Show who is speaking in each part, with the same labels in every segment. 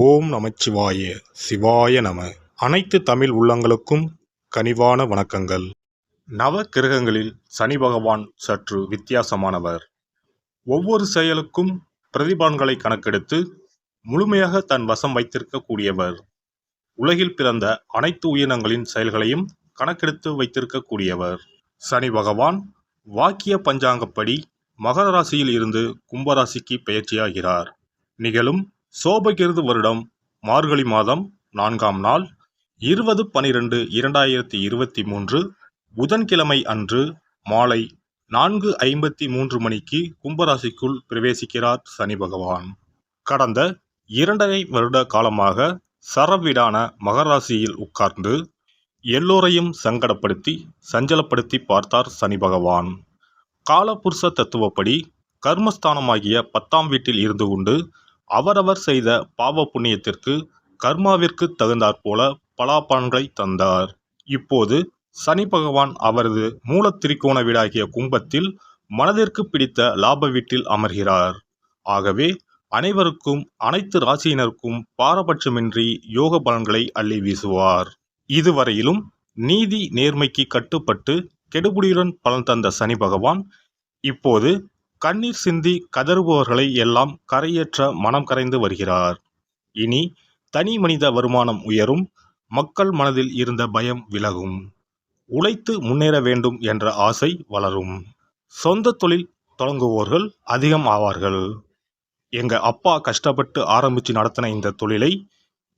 Speaker 1: ஓம் நமச்சிவாய சிவாய நம. அனைத்து தமிழ் உள்ளங்களுக்கும் கனிவான வணக்கங்கள். நவ கிரகங்களில் சனி பகவான் சற்று வித்தியாசமானவர். ஒவ்வொரு செயலுக்கும் பிரதிபலன்களை கணக்கெடுத்து முழுமையாக தன் வசம் வைத்திருக்கக்கூடியவர். உலகில் பிறந்த அனைத்து உயிரினங்களின் செயல்களையும் கணக்கெடுத்து வைத்திருக்கக்கூடியவர். சனி பகவான் வாக்கிய பஞ்சாங்கப்படி மகர ராசியில் இருந்து கும்பராசிக்கு பெயர்ச்சியாகிறார். நிகழும் சோபகிருது வருடம் மார்கழி மாதம் 4ஆம் நாள் 20/12/2023 புதன்கிழமை அன்று மாலை 4:53 மணிக்கு கும்பராசிக்குள் பிரவேசிக்கிறார் சனி பகவான். கடந்த 2.5 வருட காலமாக சரவீடான மகராசியில் உட்கார்ந்து எல்லோரையும் சங்கடப்படுத்தி சஞ்சலப்படுத்தி பார்த்தார் சனி பகவான். காலபுருஷ தத்துவப்படி கர்மஸ்தானமாகிய 10ஆம் வீட்டில் இருந்து கொண்டு அவரவர் செய்த பாவ புண்ணியத்திற்கு கர்மாவிற்கு தகுந்தாற்போல பலாபலன்களை தந்தார். இப்போது சனி பகவான் அவரது மூல திரிகோண வீடாகிய கும்பத்தில் மனதிற்கு பிடித்த லாப வீட்டில் அமர்கிறார். ஆகவே அனைவருக்கும் அனைத்து ராசியினருக்கும் பாரபட்சமின்றி யோக பலன்களை அள்ளி வீசுவார். இதுவரையிலும் நீதி நேர்மைக்கு கட்டுப்பட்டு கெடுபுடியுடன் பலன் தந்த சனி பகவான் இப்போது கண்ணீர் சிந்தி கதறுபவர்களை எல்லாம் கரையேற்ற மனம் கரைந்து வருகிறார். இனி தனி மனித வருமானம் உயரும். மக்கள் மனதில் இருந்த பயம் விலகும். உழைத்து முன்னேற வேண்டும் என்ற ஆசை வளரும். சொந்த தொழில் தொடங்குவோர்கள் அதிகம் ஆவார்கள். எங்க அப்பா கஷ்டப்பட்டு ஆரம்பித்து நடத்தின இந்த தொழிலை,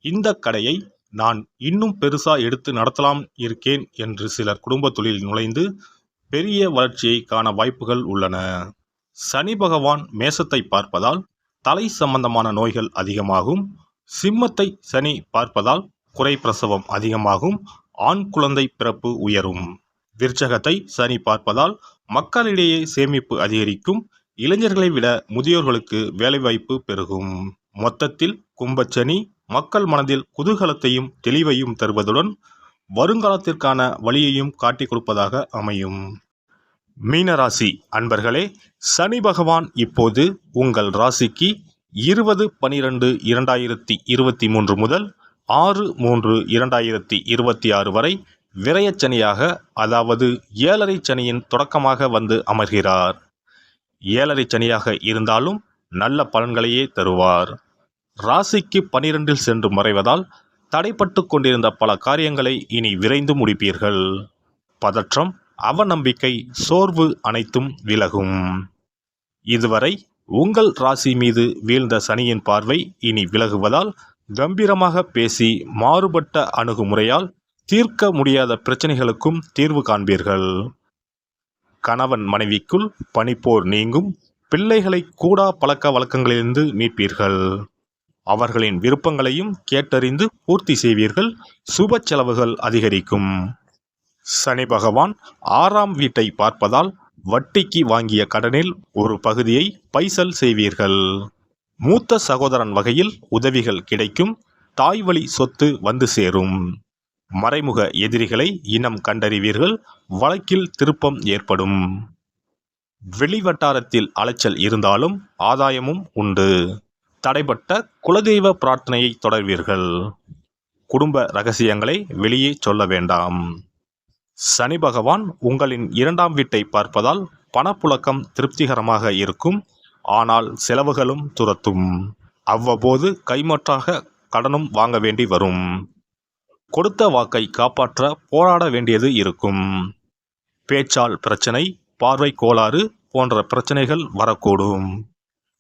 Speaker 1: இந்த கடையை நான் இன்னும் பெருசா எடுத்து நடத்தலாம் இருக்கேன் என்று சிலர் குடும்ப தொழில் நுழைந்து பெரிய வளர்ச்சியை காண வாய்ப்புகள் உள்ளன. சனி பகவான் மேசத்தை பார்ப்பதால் தலை சம்பந்தமான நோய்கள் அதிகமாகும். சிம்மத்தை சனி பார்ப்பதால் குறை பிரசவம் அதிகமாகும். ஆண் குழந்தை பிறப்பு உயரும். விருச்சகத்தை சனி பார்ப்பதால் மக்களிடையே சேமிப்பு அதிகரிக்கும். இளைஞர்களை விட முதியோர்களுக்கு வேலைவாய்ப்பு பெருகும். மொத்தத்தில் கும்பச்சனி மக்கள் மனதில் குதூகலத்தையும் தெளிவையும் தருவதுடன் வருங்காலத்திற்கான வழியையும் காட்டிக் கொடுப்பதாக அமையும். மீனராசி அன்பர்களே, சனி பகவான் இப்போது உங்கள் ராசிக்கு 20/12/2023 முதல் 6/3/2026 வரை விரயச்சனியாக, அதாவது ஏழரை சனியின் தொடக்கமாக வந்து அமர்கிறார். ஏழரை சனியாக இருந்தாலும் நல்ல பலன்களையே தருவார். ராசிக்கு 12இல் சென்று மறைவதால் தடைப்பட்டு கொண்டிருந்த பல காரியங்களை இனி விரைந்து முடிப்பீர்கள். பதற்றம், அவநம்பிக்கை, சோர்வு அனைத்தும் விலகும். இதுவரை உங்கள் ராசி மீது வீழ்ந்த சனியின் பார்வை இனி விலகுவதால் கம்பீரமாக பேசி மாறுபட்ட அணுகுமுறையால் தீர்க்க முடியாத பிரச்சனைகளுக்கும் தீர்வு காண்பீர்கள். கணவன் மனைவிக்குள் பனிப்போர் நீங்கும். பிள்ளைகளை கூடா பழக்க வழக்கங்களிலிருந்து மீட்பீர்கள். அவர்களின் விருப்பங்களையும் கேட்டறிந்து பூர்த்தி செய்வீர்கள். சுப செலவுகள் அதிகரிக்கும். சனி பகவான் 6ஆம் வீட்டை பார்ப்பதால் வட்டிக்கு வாங்கிய கடனில் ஒரு பகுதியை பைசல் செய்வீர்கள். மூத்த சகோதரன் வகையில் உதவிகள் கிடைக்கும். தாய் வழி சொத்து வந்து சேரும். மறைமுக எதிரிகளை இனம் கண்டறிவீர்கள். வழக்கில் திருப்பம் ஏற்படும். வெளிவட்டாரத்தில் அலைச்சல் இருந்தாலும் ஆதாயமும் உண்டு. தடைப்பட்ட குலதெய்வ பிரார்த்தனையை தொடர்வீர்கள். குடும்ப ரகசியங்களை வெளியே சொல்ல வேண்டாம். சனி பகவான் உங்களின் 2ஆம் வீட்டை பார்ப்பதால் பணப்புழக்கம் திருப்திகரமாக இருக்கும். ஆனால் செலவுகளும் துரத்தும். அவ்வப்போது கைமாற்றாக கடனும் வாங்க வேண்டி வரும். கொடுத்த வாக்கை காப்பாற்ற போராட வேண்டியது இருக்கும். பேச்சால் பிரச்சனை, பார்வை கோளாறு போன்ற பிரச்சனைகள் வரக்கூடும்.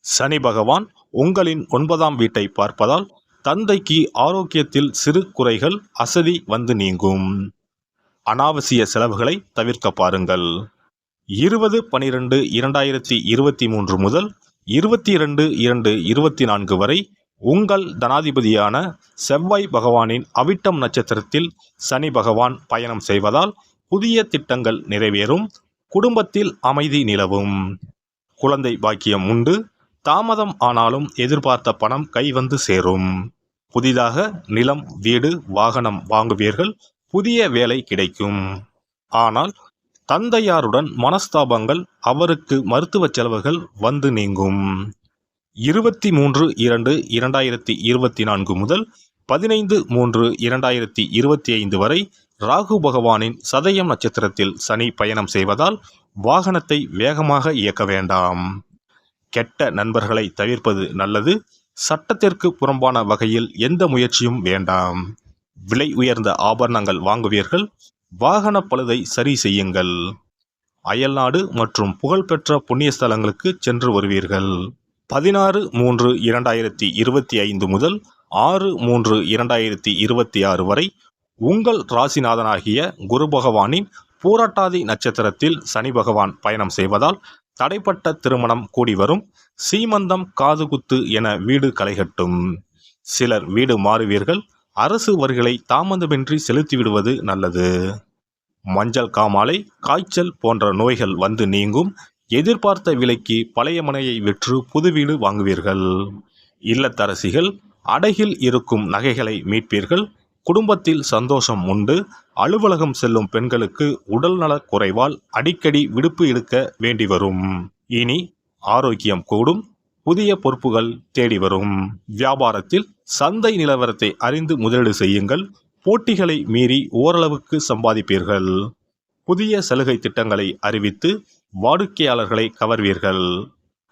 Speaker 1: சனி பகவான் உங்களின் 9ஆம் வீட்டை பார்ப்பதால் தந்தைக்கு ஆரோக்கியத்தில் சிறு குறைகள், அசதி வந்து நீங்கும். அனாவசிய செலவுகளை தவிர்க்க பாருங்கள். 20/12/2023 முதல் 22/2/24 வரை உங்கள் தனாதிபதியான செவ்வாய் பகவானின் அவிட்டம் நட்சத்திரத்தில் சனி பகவான் பயணம் செய்வதால் புதிய திட்டங்கள் நிறைவேறும். குடும்பத்தில் அமைதி நிலவும். குழந்தை பாக்கியம் உண்டு. தாமதம் ஆனாலும் எதிர்பார்த்த பணம் கைவந்து சேரும். புதிதாக நிலம், வீடு, வாகனம் வாங்குவீர்கள். புதிய வேலை கிடைக்கும். ஆனால் தந்தையாருடன் மனஸ்தாபங்கள், அவருக்கு மருத்துவ செலவுகள் வந்து நீங்கும். 23/2/2024 முதல் 15/3/2025 வரை ராகு பகவானின் சதயம் நட்சத்திரத்தில் சனி பயணம் செய்வதால் வாகனத்தை வேகமாக இயக்க வேண்டாம். கெட்ட நண்பர்களை தவிர்ப்பது நல்லது. சட்டத்திற்கு புறம்பான வகையில் எந்த முயற்சியும் வேண்டாம். விலை உயர்ந்த ஆபரணங்கள் வாங்குவீர்கள். வாகன பழுதை சரி செய்யுங்கள். அயல்நாடு மற்றும் புகழ்பெற்ற புண்ணிய ஸ்தலங்களுக்கு சென்று வருவீர்கள். 16/3/2025 முதல் 6/3/2026 வரை உங்கள் ராசிநாதனாகிய குரு பகவானின் பூரட்டாதி நட்சத்திரத்தில் சனி பகவான் பயணம் செய்வதால் தடைப்பட்ட திருமணம் கூடி வரும். சீமந்தம், காதுகுத்து என வீடு களைகட்டும். சிலர் வீடு மாறுவீர்கள். அரசு வரிகளை தாமதமின்றி செலுத்திவிடுவது நல்லது. மஞ்சள் காமாலை, காய்ச்சல் போன்ற நோய்கள் வந்து நீங்கும். எதிர்பார்த்த விலைக்கு பழைய மனையை விற்று புது வீடு வாங்குவீர்கள். இல்லத்தரசிகள் அடகில் இருக்கும் நகைகளை மீட்பீர்கள். குடும்பத்தில் சந்தோஷம் உண்டு. அலுவலகம் செல்லும் பெண்களுக்கு உடல்நலக் குறைவால் அடிக்கடி விடுப்பு எடுக்க வேண்டி வரும். இனி ஆரோக்கியம் கூடும். புதிய பொறுப்புகள் தேடி வரும். வியாபாரத்தில் சந்தை நிலவரத்தை அறிந்து முதலீடு செய்யுங்கள். போட்டிகளை மீறி ஓரளவுக்கு சம்பாதிப்பீர்கள். புதிய சலுகை திட்டங்களை அறிவித்து வாடிக்கையாளர்களை கவர்வீர்கள்.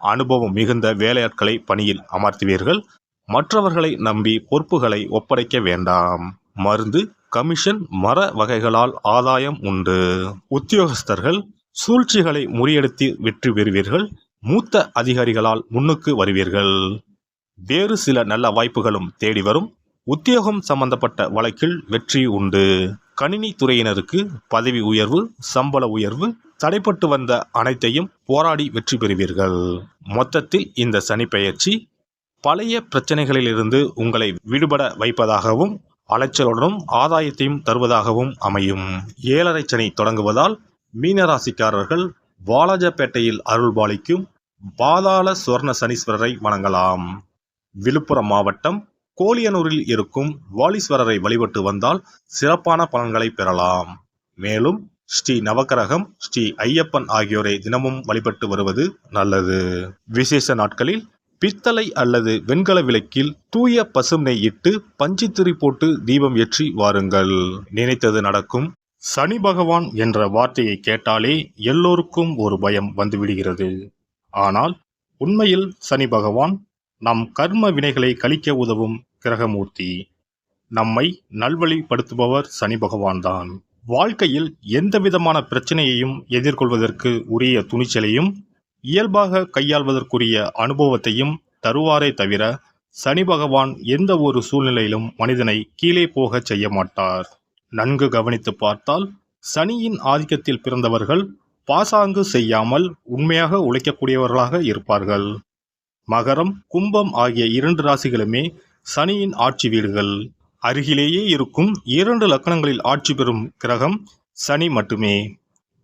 Speaker 1: அனுபவம் மிகுந்த வேலையாட்களை பணியில் அமர்த்துவீர்கள். மற்றவர்களை நம்பி பொறுப்புகளை ஒப்படைக்க வேண்டாம். மருந்து, கமிஷன், மர வகைகளால் ஆதாயம் உண்டு. உத்தியோகஸ்தர்கள் சூழ்ச்சிகளை முறியடித்து வெற்றி பெறுவீர்கள். மூத்த அதிகாரிகளால் முன்னுக்கு வருவீர்கள். வேறு சில நல்ல வாய்ப்புகளும் தேடி வரும். உத்தியோகம் சம்பந்தப்பட்ட வழக்கில் வெற்றி உண்டு. கணினி துறையினருக்கு பதவி உயர்வு, சம்பள உயர்வு, தடைப்பட்டு வந்த அனைத்தையும் போராடி வெற்றி பெறுவீர்கள். மொத்தத்தில் இந்த சனி பெயர்ச்சி பழைய பிரச்சனைகளிலிருந்து உங்களை விடுபட வைப்பதாகவும் அலைச்சலுடனும் ஆதாயத்தையும் தருவதாகவும் அமையும். 7.5 சனி தொடங்குவதால் மீனராசிக்காரர்கள் வாலாஜாபேட்டையில் அருள்பாலிக்கும் பாதாள சுவர்ண சனீஸ்வரரை வணங்கலாம். விழுப்புரம் மாவட்டம் கோலியனூரில் இருக்கும் வாலீஸ்வரரை வழிபட்டு வந்தால் சிறப்பான பலன்களை பெறலாம். மேலும் ஸ்ரீ நவக்கிரகம், ஸ்ரீ ஐயப்பன் ஆகியோரை தினமும் வழிபட்டு வருவது நல்லது. விசேஷ நாட்களில் பித்தளை அல்லது வெண்கல விளக்கில் தூய பசும் நெய் இட்டு பஞ்சுத்திரி போட்டு தீபம் ஏற்றி வாருங்கள். நினைத்தது நடக்கும். சனி பகவான் என்ற வார்த்தையை கேட்டாலே எல்லோருக்கும் ஒரு பயம் வந்துவிடுகிறது. ஆனால் உண்மையில் சனி பகவான் நம் கர்ம வினைகளை கழிக்க உதவும் கிரகமூர்த்தி. நம்மை நல்வழிப்படுத்துபவர் சனி பகவான்தான். வாழ்க்கையில் எந்தவிதமான பிரச்சனையையும் எதிர்கொள்வதற்கு உரிய துணிச்சலையும் இயல்பாக கையாள்வதற்குரிய அனுபவத்தையும் தருவாரே தவிர சனி பகவான் எந்த ஒரு சூழ்நிலையிலும் மனிதனை கீழே போகச் செய்ய மாட்டார். நன்கு கவனித்து பார்த்தால் சனியின் ஆதிக்கத்தில் பிறந்தவர்கள் பாசாங்கு செய்யாமல் உண்மையாக உழைக்கக்கூடியவர்களாக இருப்பார்கள். மகரம், கும்பம் ஆகிய 2 ராசிகளுமே சனியின் ஆட்சி வீடுகள். அருகிலேயே இருக்கும் 2 லக்னங்களில் ஆட்சி பெறும் கிரகம் சனி மட்டுமே.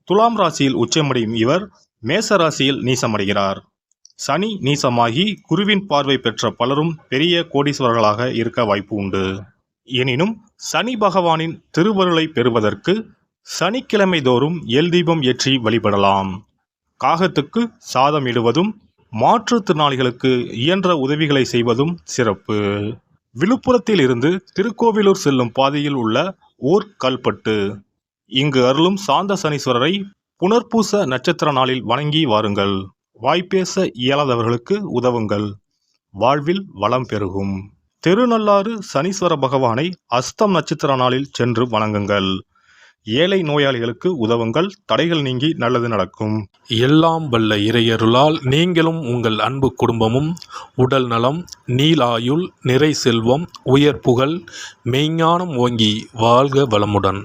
Speaker 1: துலாம் ராசியில் உச்சமடையும் இவர் மேச ராசியில் நீசமடைகிறார். சனி நீசமாகி குருவின் பார்வை பெற்ற பலரும் பெரிய கோடீஸ்வரர்களாக இருக்க வாய்ப்பு உண்டு. எனினும் சனி பகவானின் திருவருளை பெறுவதற்கு சனிக்கிழமை தோறும் எல் தீபம் ஏற்றி வழிபடலாம். காகத்துக்கு சாதம் இடுவதும் மாற்றுத்திறனாளிகளுக்கு இயன்ற உதவிகளை செய்வதும் சிறப்பு. விழுப்புரத்தில் இருந்து திருக்கோவிலூர் செல்லும் பாதையில் உள்ள ஓர் கல்பட்டு. இங்கு அருளும் சாந்த சனீஸ்வரரை புனர்பூச நட்சத்திர நாளில் வணங்கி வாருங்கள். வாய்ப்பேச இயலாதவர்களுக்கு உதவுங்கள். வாழ்வில் வளம் பெருகும். திருநள்ளாறு சனீஸ்வர பகவானை அஸ்தம் நட்சத்திர நாளில் சென்று வணங்குங்கள். ஏழை நோயாளிகளுக்கு உதவுங்கள். தடைகள் நீங்கி நல்லது நடக்கும்.
Speaker 2: எல்லாம் வல்ல இறையருளால் நீங்களும் உங்கள் அன்பு குடும்பமும் உடல் நலம், நீலாயுள், நிறை செல்வம், உயர் புகழ், மெய்ஞானம் ஓங்கி வாழ்க வளமுடன்.